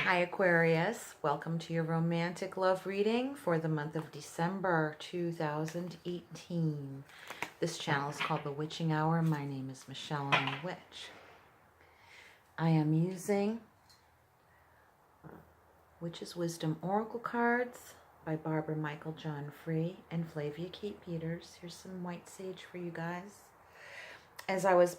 Hi Aquarius, welcome to your romantic love reading for the month of December 2018. This channel is called The Witching Hour. My name is Michelle, I'm a witch. I am using Witch's Wisdom Oracle cards by Barbara Michael John Free and Flavia Kate Peters. Here's some white sage for you guys. As I was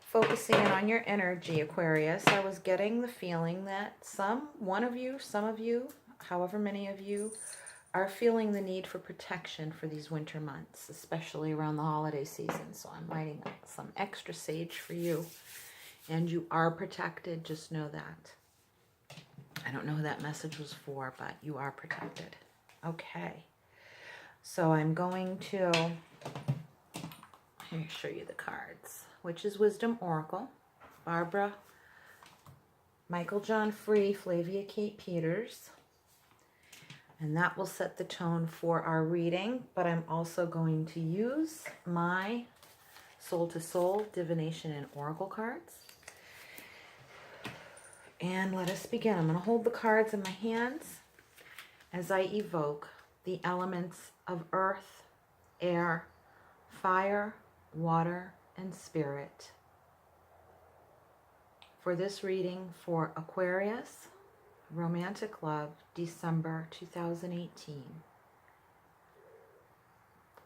focusing in on your energy, Aquarius, I was getting the feeling that some of you, however many of you, are feeling the need for protection for these winter months, especially around the holiday season. So I'm lighting up some extra sage for you, and you are protected. Just know that. I don't know who that message was for, but you are protected. Okay. So I'm going to show you the cards. Witch's Wisdom Oracle, Barbara Michael John Free, Flavia Kate Peters. And that will set the tone for our reading, but I'm also going to use my Soul to Soul Divination and Oracle cards. And let us begin. I'm going to hold the cards in my hands as I evoke the elements of earth, air, fire, water, and spirit for this reading for Aquarius, Romantic Love, December 2018.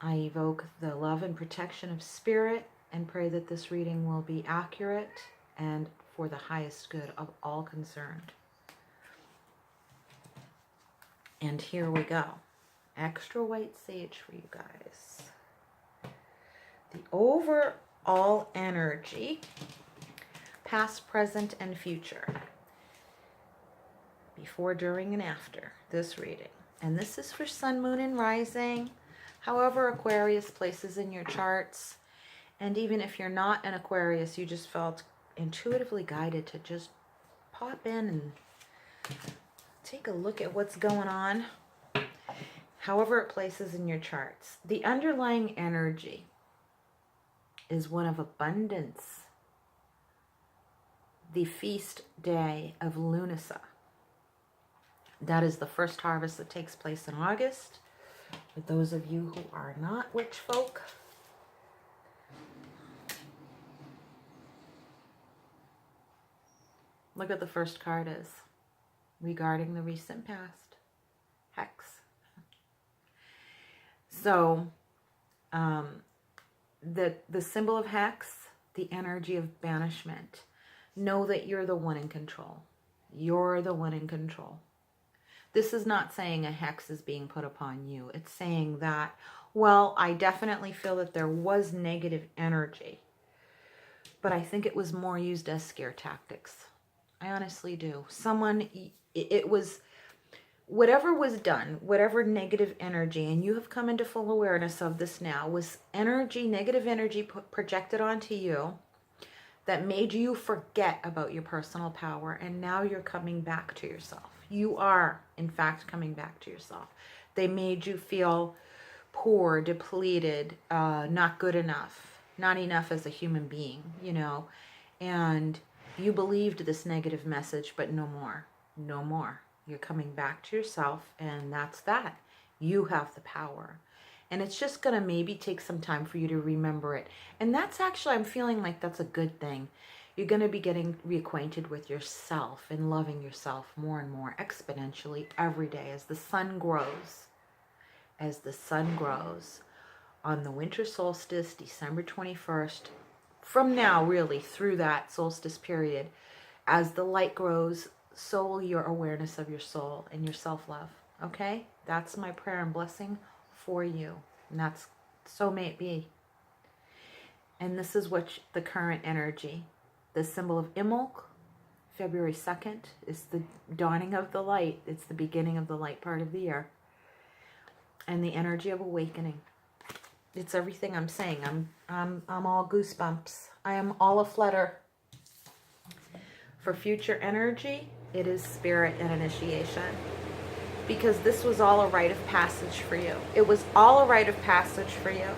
I evoke the love and protection of spirit and pray that this reading will be accurate and for the highest good of all concerned. And here we go. Extra white sage for you guys. The overall energy, past, present, and future, before, during, and after this reading. And this is for Sun, Moon, and Rising. However, Aquarius places in your charts. And even if you're not an Aquarius, you just felt intuitively guided to just pop in and take a look at what's going on. However it places in your charts. The underlying energy is one of abundance. The feast day of Lunasa. That is the first harvest that takes place in August. For those of you who are not witch folk, look what the first card is regarding the recent past. Hex. So, the symbol of hex, the energy of banishment. Know that you're the one in control. You're the one in control. This is not saying a hex is being put upon you. It's saying that, well, I definitely feel that there was negative energy, but I think it was more used as scare tactics. I honestly do. It was, whatever was done, whatever negative energy, and you have come into full awareness of this now, was energy, negative energy projected onto you that made you forget about your personal power, and now you're coming back to yourself. You are, in fact, coming back to yourself. They made you feel poor, depleted, not good enough, not enough as a human being, you know, and you believed this negative message, but no more, no more. You're coming back to yourself, and that's that. You have the power. And it's just going to maybe take some time for you to remember it. And that's actually, I'm feeling like that's a good thing. You're going to be getting reacquainted with yourself and loving yourself more and more exponentially every day as the sun grows. As the sun grows on the winter solstice, December 21st, from now really through that solstice period, as the light grows, so will your awareness of your soul and your self-love. Okay? That's my prayer and blessing for you. And that's, so may it be. And this is what the current energy, the symbol of Imbolc, February 2nd, is the dawning of the light. It's the beginning of the light part of the year. And the energy of awakening. It's everything I'm saying. I'm all goosebumps. I am all aflutter. For future energy, it is spirit and initiation. Because this was all a rite of passage for you. It was all a rite of passage for you.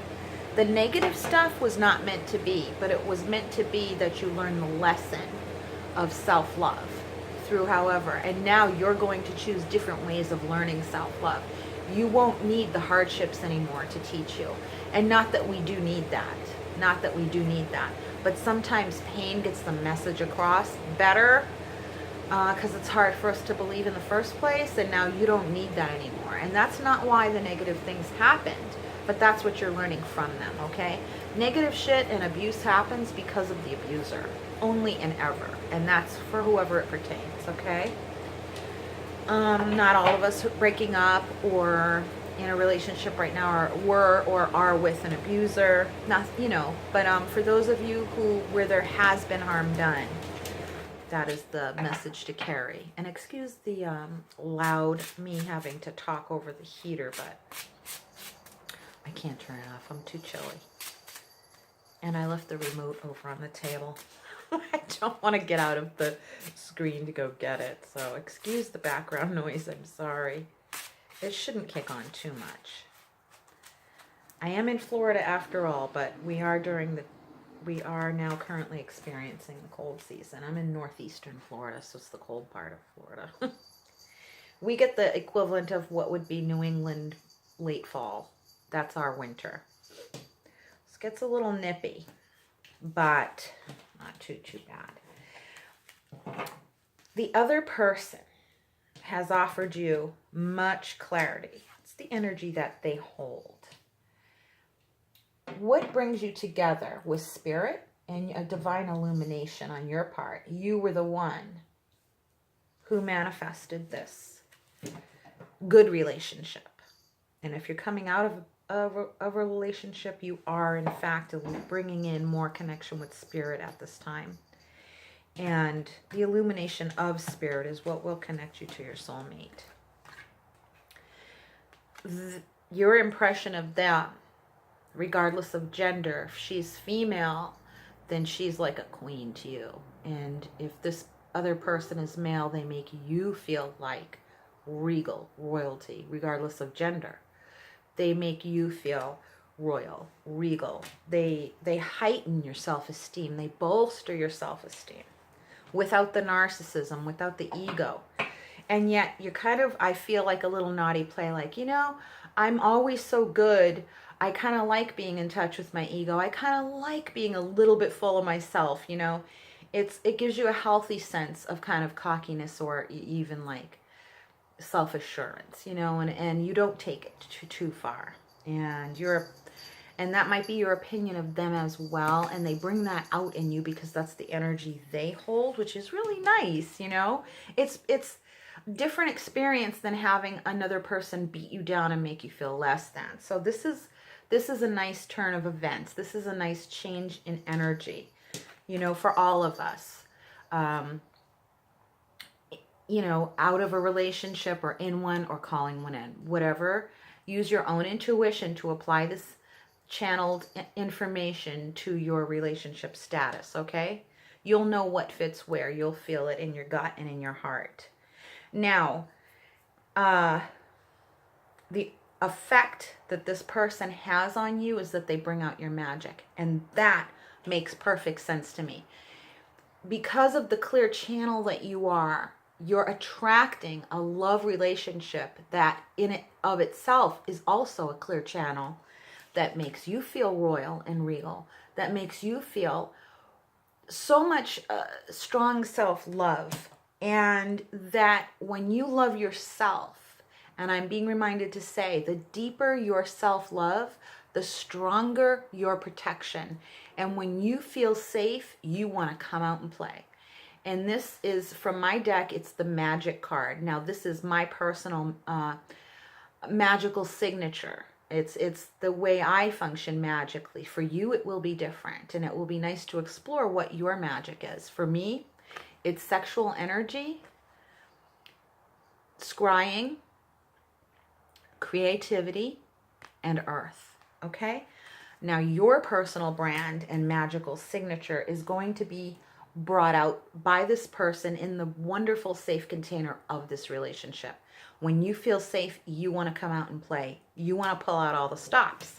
The negative stuff was not meant to be, but it was meant to be that you learn the lesson of self-love through however, and now you're going to choose different ways of learning self-love. You won't need the hardships anymore to teach you. And not that we do need that. Not that we do need that. But sometimes pain gets the message across better because it's hard for us to believe in the first place, and now you don't need that anymore. And that's not why the negative things happened, but that's what you're learning from them, okay? Negative shit and abuse happens because of the abuser, only and ever, and that's for whoever it pertains, okay? Not all of us breaking up or in a relationship right now were or are with an abuser, not, you know, but for those of you where there has been harm done, that is the message to carry. And excuse the loud me having to talk over the heater, but I can't turn it off. I'm too chilly. And I left the remote over on the table. I don't want to get out of the screen to go get it. So excuse the background noise. I'm sorry. It shouldn't kick on too much. I am in Florida after all, but we are now currently experiencing the cold season. I'm in northeastern Florida, so it's the cold part of Florida. We get the equivalent of what would be New England late fall. That's our winter. It gets a little nippy, but not too bad. The other person has offered you much clarity. It's the energy that they hold. What brings you together with spirit and a divine illumination on your part? You were the one who manifested this good relationship. And if you're coming out of a relationship, you are in fact bringing in more connection with spirit at this time. And the illumination of spirit is what will connect you to your soulmate. Your impression of them, regardless of gender, if she's female, then she's like a queen to you. And if this other person is male, they make you feel like regal, royalty, regardless of gender. They make you feel royal, regal. They heighten your self-esteem. They bolster your self-esteem without the narcissism, without the ego. And yet you're kind of, I feel like a little naughty play, like, you know, I'm always so good. I kind of like being in touch with my ego. I kind of like being a little bit full of myself, you know. It gives you a healthy sense of kind of cockiness or even like self-assurance, you know, and you don't take it too far. And that might be your opinion of them as well, and they bring that out in you because that's the energy they hold, which is really nice, you know. It's different experience than having another person beat you down and make you feel less than. So this is a nice turn of events. This is a nice change in energy, you know, for all of us. You know, out of a relationship or in one or calling one in, whatever. Use your own intuition to apply this channeled information to your relationship status, okay? You'll know what fits where. You'll feel it in your gut and in your heart. Now, the effect that this person has on you is that they bring out your magic. And that makes perfect sense to me. Because of the clear channel that you're attracting a love relationship that in it of itself is also a clear channel that makes you feel royal and regal, that makes you feel so much strong self-love. And that when you love yourself, and I'm being reminded to say, the deeper your self-love, the stronger your protection. And when you feel safe, you want to come out and play. And this is, from my deck, it's the magic card. Now, this is my personal magical signature. It's the way I function magically. For you, it will be different. And it will be nice to explore what your magic is. For me, it's sexual energy, scrying, creativity, and earth. Okay? Now, your personal brand and magical signature is going to be brought out by this person in the wonderful safe container of this relationship. When you feel safe, you want to come out and play. You want to pull out all the stops,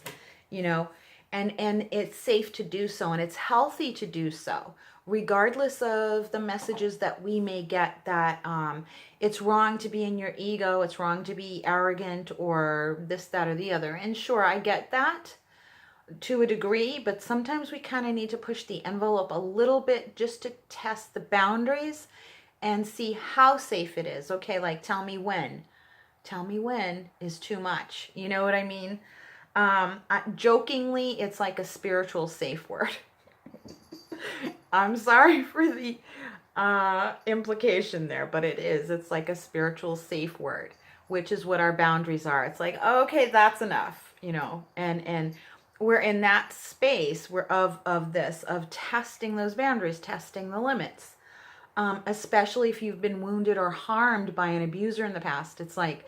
you know, and it's safe to do so, and it's healthy to do so regardless of the messages that we may get that it's wrong to be in your ego, it's wrong to be arrogant or this, that, or the other. And sure, I get that to a degree, but sometimes we kind of need to push the envelope a little bit just to test the boundaries and see how safe it is. Okay, like tell me when. Tell me when is too much. You know what I mean? Jokingly, it's like a spiritual safe word. I'm sorry for the implication there, but it is. It's like a spiritual safe word, which is what our boundaries are. It's like, okay, that's enough, you know, and we're in that space where of testing those boundaries, testing the limits, especially if you've been wounded or harmed by an abuser in the past. It's like,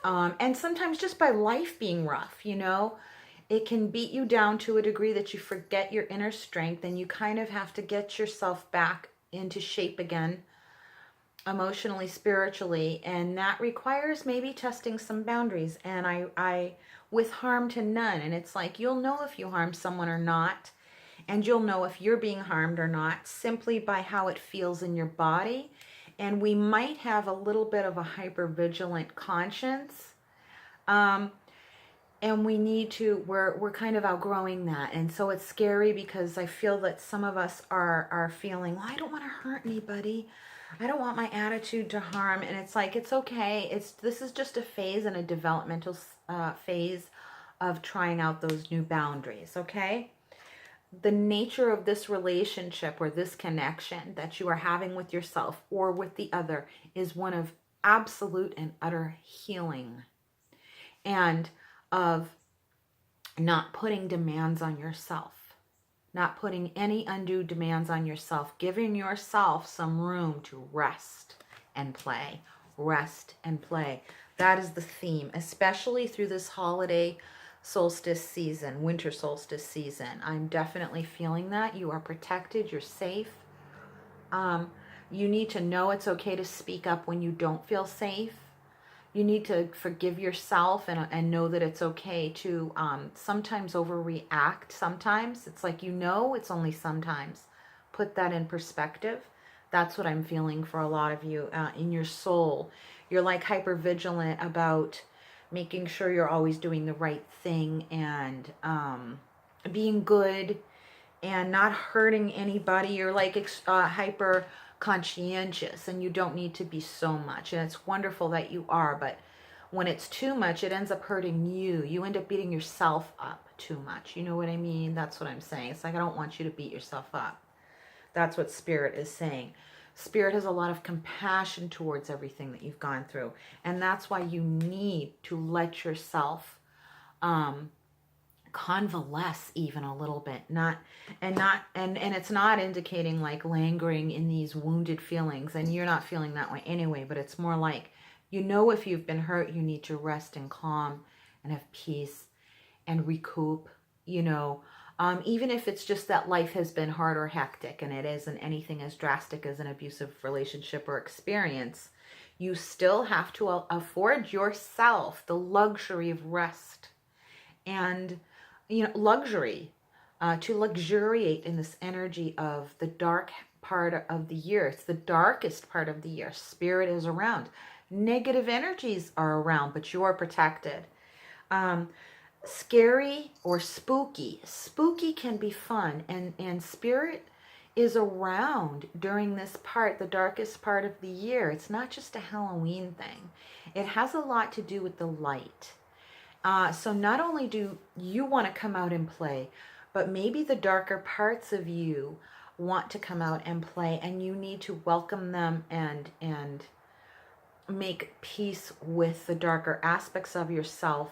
and sometimes just by life being rough, you know, it can beat you down to a degree that you forget your inner strength, and you kind of have to get yourself back into shape again, emotionally, spiritually, and that requires maybe testing some boundaries. And I with harm to none, and it's like you'll know if you harm someone or not, and you'll know if you're being harmed or not simply by how it feels in your body. And we might have a little bit of a hypervigilant conscience, and we need to, we're kind of outgrowing that. And so it's scary because I feel that some of us are feeling, well, I don't want to hurt anybody, I don't want my attitude to harm. And it's like, it's okay, this is just a phase and a developmental phase of trying out those new boundaries. Okay, the nature of this relationship or this connection that you are having with yourself or with the other is one of absolute and utter healing, and of not putting demands on yourself, not putting any undue demands on yourself, giving yourself some room to rest and play, rest and play. That is the theme, especially through this holiday solstice season, winter solstice season. I'm definitely feeling that. You are protected, you're safe. You need to know it's okay to speak up when you don't feel safe. You need to forgive yourself and know that it's okay to sometimes overreact. Sometimes it's like, you know, it's only sometimes. Put that in perspective. That's what I'm feeling for a lot of you in your soul. You're like hyper vigilant about making sure you're always doing the right thing and being good and not hurting anybody. You're like hyper conscientious, and you don't need to be so much. And it's wonderful that you are, but when it's too much, it ends up hurting you. You end up beating yourself up too much. You know what I mean? That's what I'm saying. It's like, I don't want you to beat yourself up. That's what Spirit is saying. Spirit has a lot of compassion towards everything that you've gone through. And that's why you need to let yourself convalesce even a little bit. And it's not indicating like lingering in these wounded feelings. And you're not feeling that way anyway, but it's more like, you know, if you've been hurt, you need to rest and calm and have peace and recoup, you know. Even if it's just that life has been hard or hectic and it isn't anything as drastic as an abusive relationship or experience, you still have to afford yourself the luxury of rest and, you know, luxury, to luxuriate in this energy of the dark part of the year. It's the darkest part of the year. Spirit is around. Negative energies are around, but you are protected. Scary or spooky. Spooky can be fun, and Spirit is around during this part, the darkest part of the year. It's not just a Halloween thing. It has a lot to do with the light. So not only do you want to come out and play, but maybe the darker parts of you want to come out and play, and you need to welcome them and make peace with the darker aspects of yourself,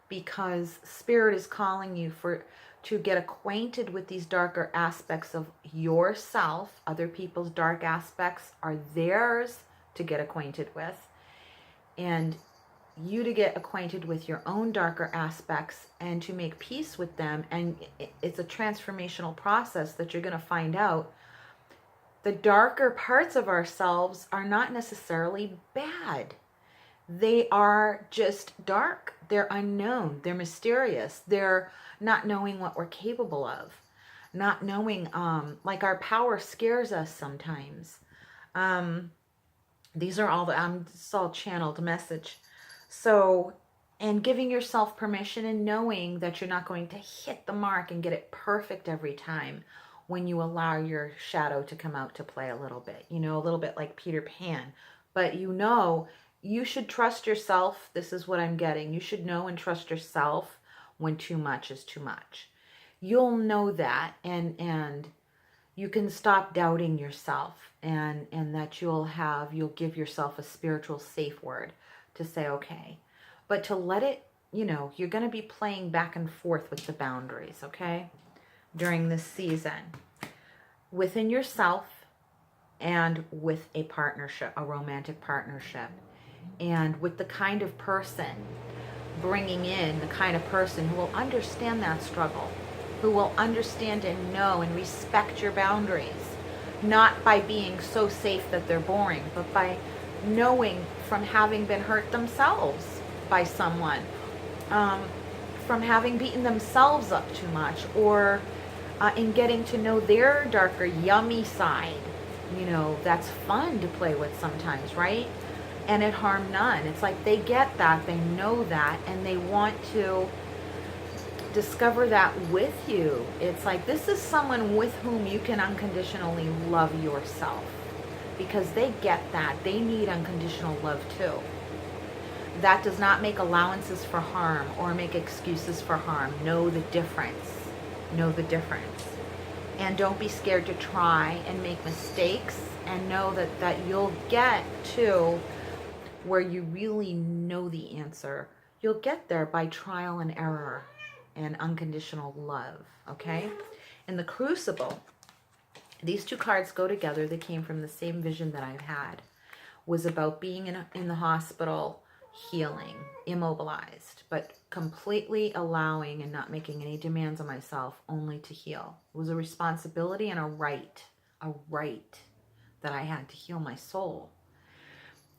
because Spirit is calling you to get acquainted with these darker aspects of yourself. Other people's dark aspects are theirs to get acquainted with, and you to get acquainted with your own darker aspects and to make peace with them. And it's a transformational process that you're going to find out the darker parts of ourselves are not necessarily bad. They are just dark. They're unknown. They're mysterious. They're not knowing what we're capable of. Not knowing, like our power scares us sometimes. These are all it's all channeled message. So, and giving yourself permission and knowing that you're not going to hit the mark and get it perfect every time when you allow your shadow to come out to play a little bit, a little bit like Peter Pan. But you should trust yourself. This is what I'm getting. You should know and trust yourself when too much is too much. You'll know that, and you can stop doubting yourself, and that you'll give yourself a spiritual safe word to say, okay. But to let it, you're going to be playing back and forth with the boundaries, okay, during this season, within yourself and with a partnership, a romantic partnership, and with the kind of person, bringing in the kind of person who will understand that struggle, who will understand and know and respect your boundaries, not by being so safe that they're boring, but by knowing from having been hurt themselves by someone, from having beaten themselves up too much, or in getting to know their darker, yummy side. That's fun to play with sometimes, right? And it harm none. It's like they get that, they know that, and they want to discover that with you. It's like this is someone with whom you can unconditionally love yourself, because they get that. They need unconditional love too. That does not make allowances for harm or make excuses for harm. Know the difference. Know the difference. And don't be scared to try and make mistakes, and know that you'll get to where you really know the answer. You'll get there by trial and error and unconditional love, okay? In the Crucible, these two cards go together. They came from the same vision that I've had. Was about being in the hospital, healing, immobilized, but completely allowing and not making any demands on myself, only to heal. It was a responsibility and a right that I had to heal my soul.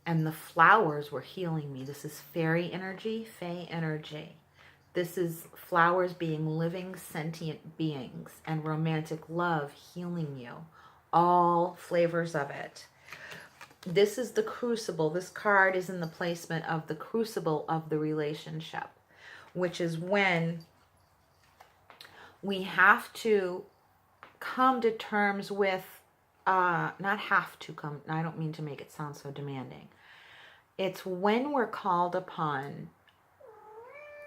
And the flowers were healing me. This is fairy energy, fae energy. This is flowers being living, sentient beings, and romantic love healing you. All flavors of it. This is the crucible. This card is in the placement of the crucible of the relationship, which is when we have to come to terms with, not have to come, I don't mean to make it sound so demanding. It's when we're called upon,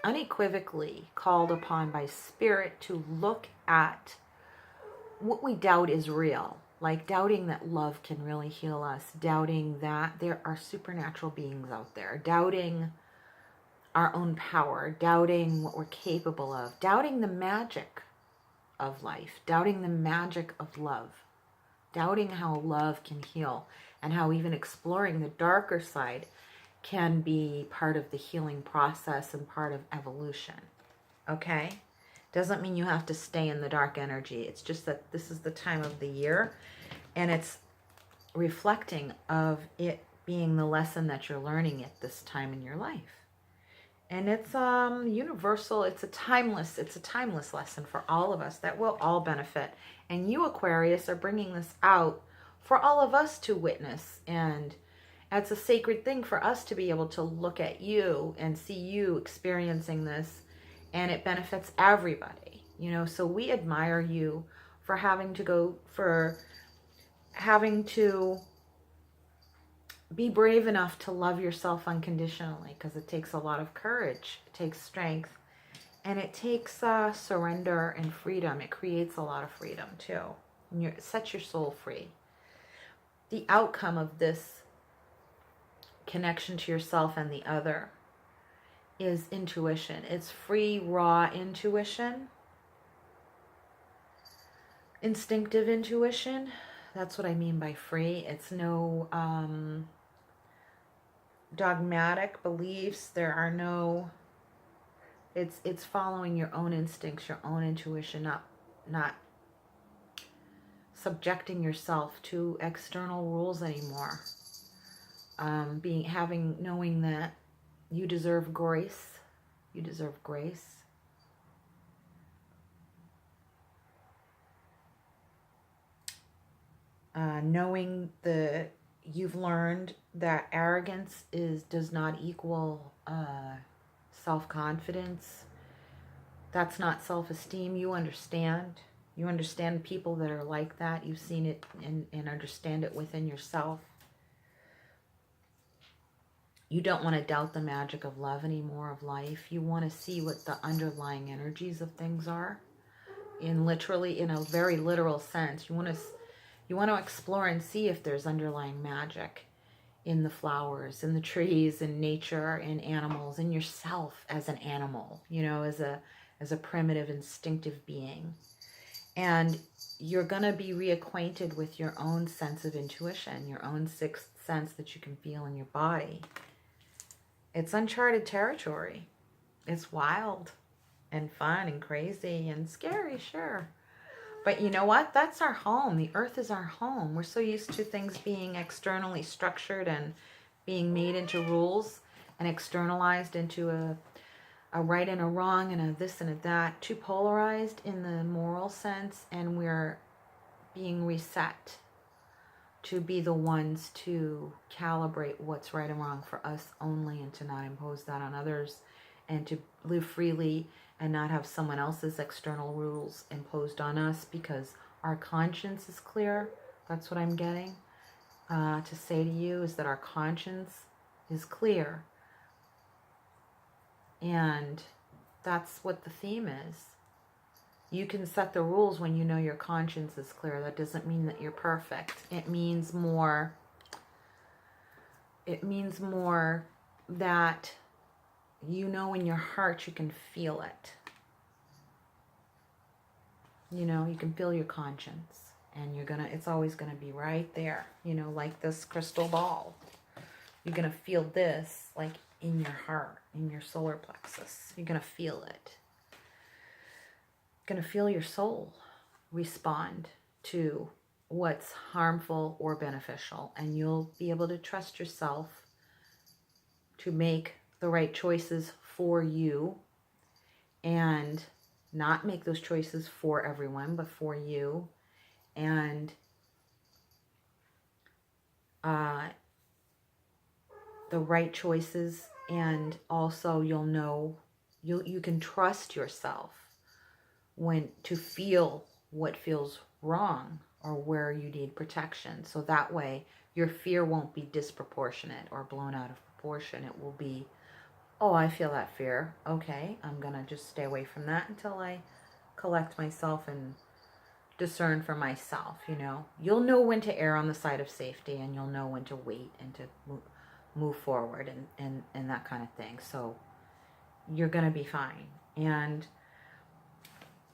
unequivocally called upon by Spirit, to look at what we doubt is real. Like doubting that love can really heal us, doubting that there are supernatural beings out there, doubting our own power, doubting what we're capable of, doubting the magic of life, doubting the magic of love, doubting how love can heal, and how even exploring the darker side can be part of the healing process and part of evolution. Okay? Doesn't mean you have to stay in the dark energy. It's just that this is the time of the year, and it's reflecting of it being the lesson that you're learning at this time in your life. And it's universal. It's a timeless lesson for all of us that will all benefit. And you, Aquarius, are bringing this out for all of us to witness. And it's a sacred thing for us to be able to look at you and see you experiencing this. And it benefits everybody, so we admire you for having to be brave enough to love yourself unconditionally, because it takes a lot of courage, it takes strength, and it takes surrender and freedom. It creates a lot of freedom too. And it sets your soul free. The outcome of this connection to yourself and the other is intuition. It's free, raw intuition. Instinctive intuition. That's what I mean by free. It's no dogmatic beliefs. There are no... It's following your own instincts, your own intuition, not subjecting yourself to external rules anymore. Knowing that you deserve grace. You deserve grace. knowing you've learned that arrogance does not equal self-confidence. That's not self-esteem. You understand. You understand people that are like that. You've seen it and understand it within yourself. You don't want to doubt the magic of love anymore, of life. You want to see what the underlying energies of things are. In a very literal sense. You want to explore and see if there's underlying magic in the flowers, in the trees, in nature, in animals, in yourself as an animal, as a primitive, instinctive being. And you're going to be reacquainted with your own sense of intuition, your own sixth sense that you can feel in your body. It's uncharted territory. It's wild and fun and crazy and scary, sure. But you know what? That's our home. The earth is our home. We're so used to things being externally structured and being made into rules and externalized into a right and a wrong and a this and a that. Too polarized in the moral sense, and we're being reset to be the ones to calibrate what's right and wrong for us only, and to not impose that on others, and to live freely and not have someone else's external rules imposed on us, because our conscience is clear. That's what I'm getting to say to you, is that our conscience is clear. And that's what the theme is. You can set the rules when you know your conscience is clear. That doesn't mean that you're perfect. It means more that you know in your heart you can feel it. You can feel your conscience, and it's always gonna be right there, like this crystal ball. You're gonna feel this like in your heart, in your solar plexus. You're gonna feel it. You're gonna feel your soul respond to what's harmful or beneficial, and you'll be able to trust yourself to make the right choices for you, and not make those choices for everyone, but for you. And the right choices, and also you'll know you can trust yourself when to feel what feels wrong or where you need protection. So that way your fear won't be disproportionate or blown out of proportion. It will be, oh, I feel that fear. Okay, I'm going to just stay away from that until I collect myself and discern for myself, You'll know when to err on the side of safety, and you'll know when to wait and to move forward and that kind of thing. So you're going to be fine. And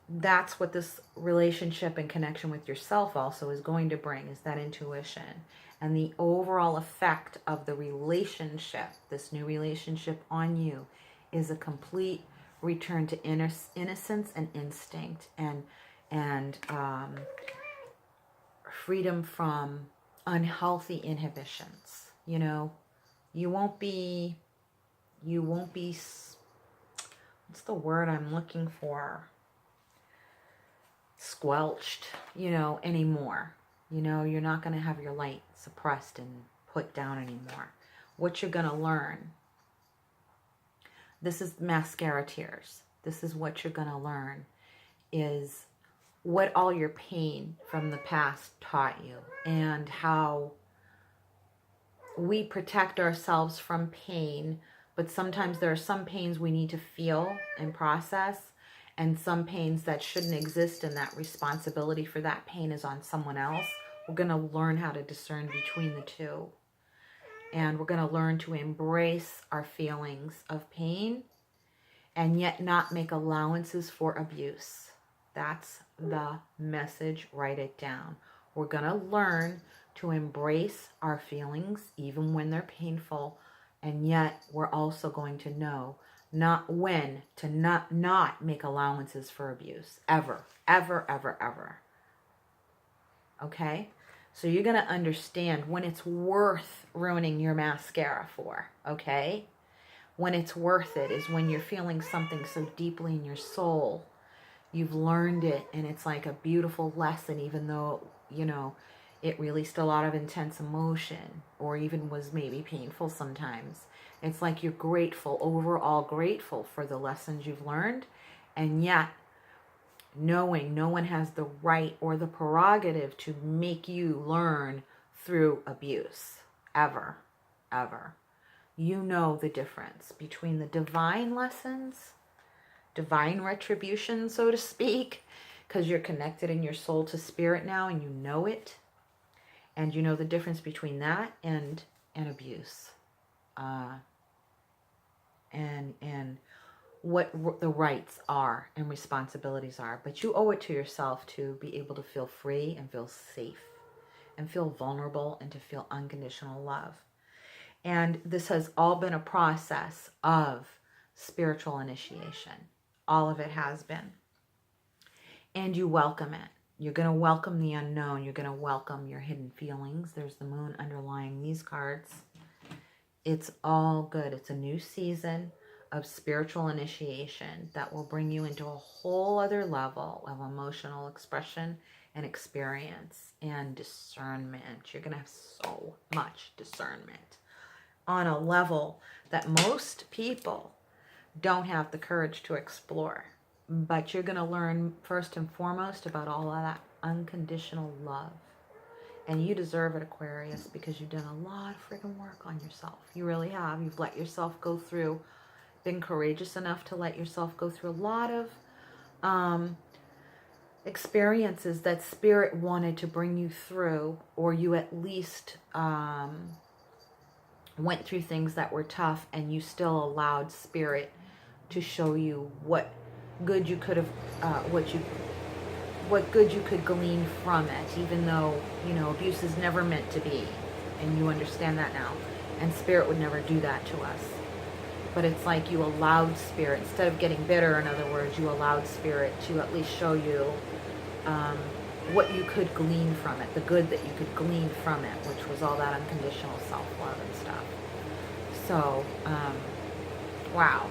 that's what this relationship and connection with yourself also is going to bring, is that intuition. And the overall effect of the relationship, this new relationship on you, is a complete return to innocence and instinct, and freedom from unhealthy inhibitions. You won't be, what's the word I'm looking for? Squelched, anymore. You're not going to have your light suppressed and put down anymore. What you're going to learn, this is mascara tears. This is what you're going to learn, is what all your pain from the past taught you, and how we protect ourselves from pain, but sometimes there are some pains we need to feel and process, and some pains that shouldn't exist, and that responsibility for that pain is on someone else. We're going to learn how to discern between the two. And we're going to learn to embrace our feelings of pain, and yet not make allowances for abuse. That's the message. Write it down. We're going to learn to embrace our feelings, even when they're painful, and yet we're also going to know not when to not make allowances for abuse. Ever, ever, ever, ever. Okay? So you're going to understand when it's worth ruining your mascara for, okay? When it's worth it is when you're feeling something so deeply in your soul. You've learned it, and it's like a beautiful lesson, even though, it released a lot of intense emotion, or even was maybe painful sometimes. It's like you're grateful, overall grateful for the lessons you've learned, and yet knowing no one has the right or the prerogative to make you learn through abuse, ever, ever. You know the difference between the divine lessons, divine retribution, so to speak, because you're connected in your soul to spirit now and you know it. And you know the difference between that and abuse. And what the rights are and responsibilities are. But you owe it to yourself to be able to feel free and feel safe and feel vulnerable and to feel unconditional love. And this has all been a process of spiritual initiation. All of it has been. And you welcome it. You're going to welcome the unknown. You're going to welcome your hidden feelings. There's the moon underlying these cards. It's all good. It's a new season of spiritual initiation that will bring you into a whole other level of emotional expression and experience and discernment. You're going to have so much discernment on a level that most people don't have the courage to explore. But you're going to learn first and foremost about all of that unconditional love. And you deserve it, Aquarius, because you've done a lot of freaking work on yourself. You really have. You've let yourself go through, been courageous enough to let yourself go through a lot of experiences that Spirit wanted to bring you through, or you at least went through things that were tough, and you still allowed Spirit to show you what good you could have, what good you could glean from it, even though, you know, abuse is never meant to be, and you understand that now, and Spirit would never do that to us. But it's like you allowed Spirit, instead of getting bitter, in other words, you allowed Spirit to at least show you what you could glean from it, the good that you could glean from it, which was all that unconditional self-love and stuff. So, wow.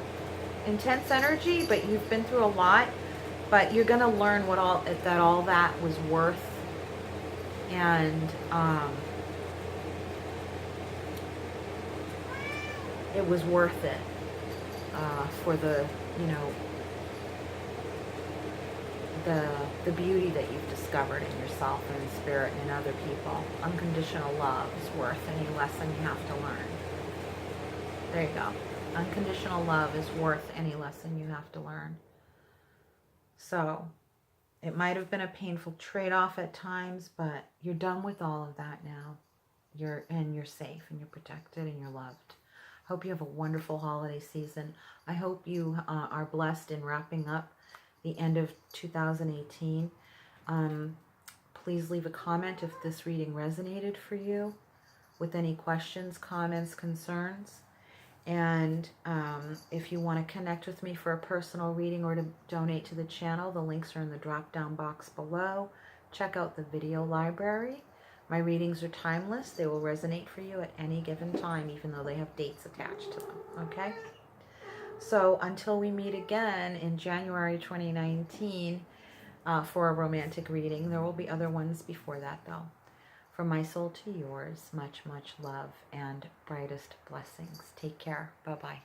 Intense energy, but you've been through a lot. But you're going to learn what all that was worth. And it was worth it for the, you know, the beauty that you've discovered in yourself and in Spirit and in other people. Unconditional love is worth any lesson you have to learn. There you go. Unconditional love is worth any lesson you have to learn. So, it might have been a painful trade-off at times, but you're done with all of that now. You're safe, and you're protected, and you're loved. Hope you have a wonderful holiday season. I hope you are blessed in wrapping up the end of 2018. Please leave a comment if this reading resonated for you, with any questions, comments, concerns. And if you want to connect with me for a personal reading or to donate to the channel, the links are in the drop-down box below. Check out the video library. My readings are timeless. They will resonate for you at any given time, even though they have dates attached to them. Okay? So until we meet again in January 2019 for a romantic reading, there will be other ones before that, though. From my soul to yours, much, much love and brightest blessings. Take care. Bye-bye.